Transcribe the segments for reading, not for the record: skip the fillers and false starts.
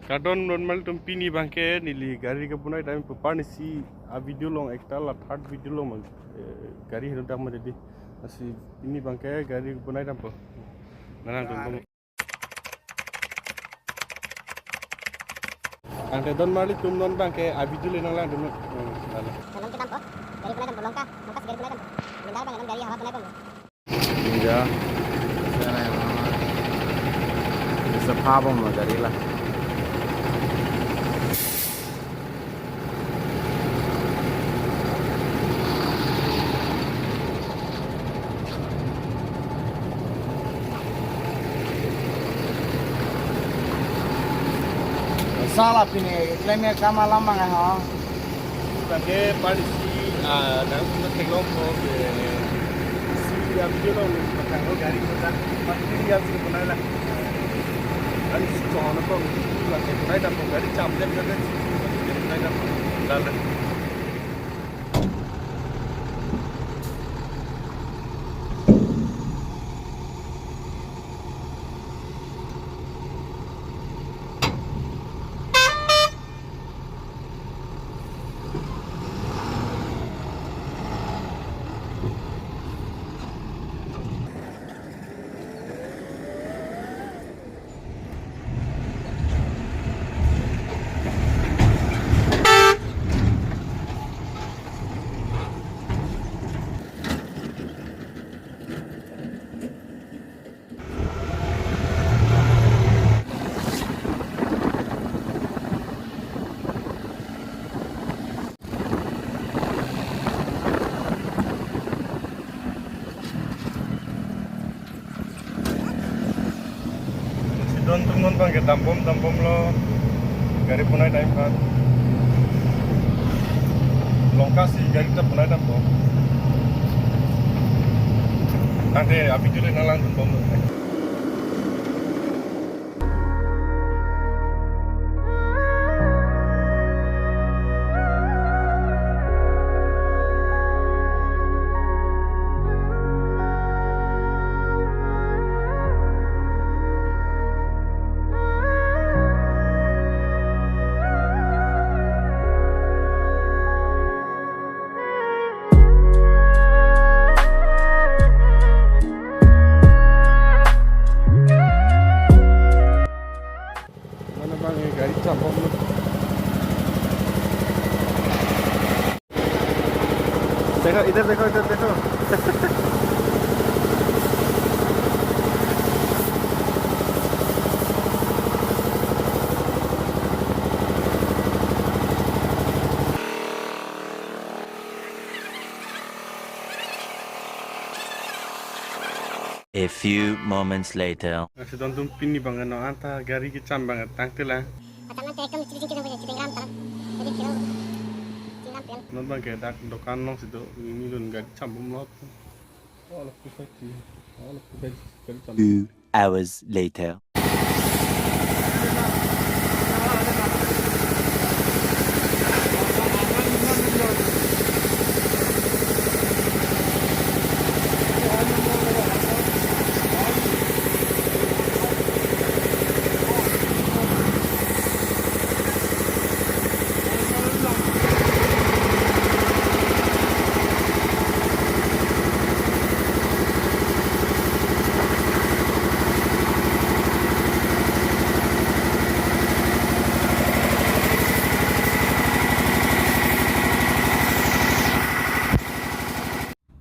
Kadon normal tumpini bangke nili gari ke punai time pepani si a video long ekta la third video long mang gari hidup dah mana di asi ini bangke gari ke punai tampo nanang tum ante don mali tum non bangke a video le nang lang tum lala Dalam kita tampo gari punai tampo longka si gari punai tampo minda bang gari hawa punai tampo ya sepapa mo gari lah. Salah pini, klaimnya kama lama nggak ha? bangke pani si nang tum teglong ko si a video long matang gari ke punai pasti dia si punai lah gari si jono ko la ke punai tampo gari cham dem dem punai tampo lala Don tumon bang tampom lo gari punai time kan longka si gari ta punai tampom nanti api jule nalang tampom gari tampom lo देखो इधर देखो A few moments later. Masih tonton pini banget no anta gari kecam banget tangkel lah. macam nanti kamu cincin punya cincin rantar jadi kilo cincin Non bang kayak dak dokan nong situ ini don gari campum lot. Oh lah pusat sih. Oh lah pusat gari campum. 2 hours later.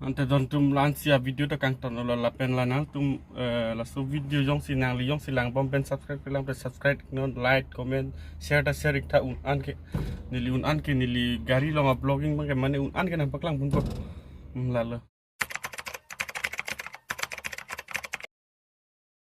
Ante don tum lansia video ta kang ton lo lapen lanal tum la so video jong sinang li jong silang bom pen subscribe pelang pe subscribe non like comment share ta share ikta un an ke nili gari lo ma blogging bang ke mane un an ke nampak lang pun ko lalo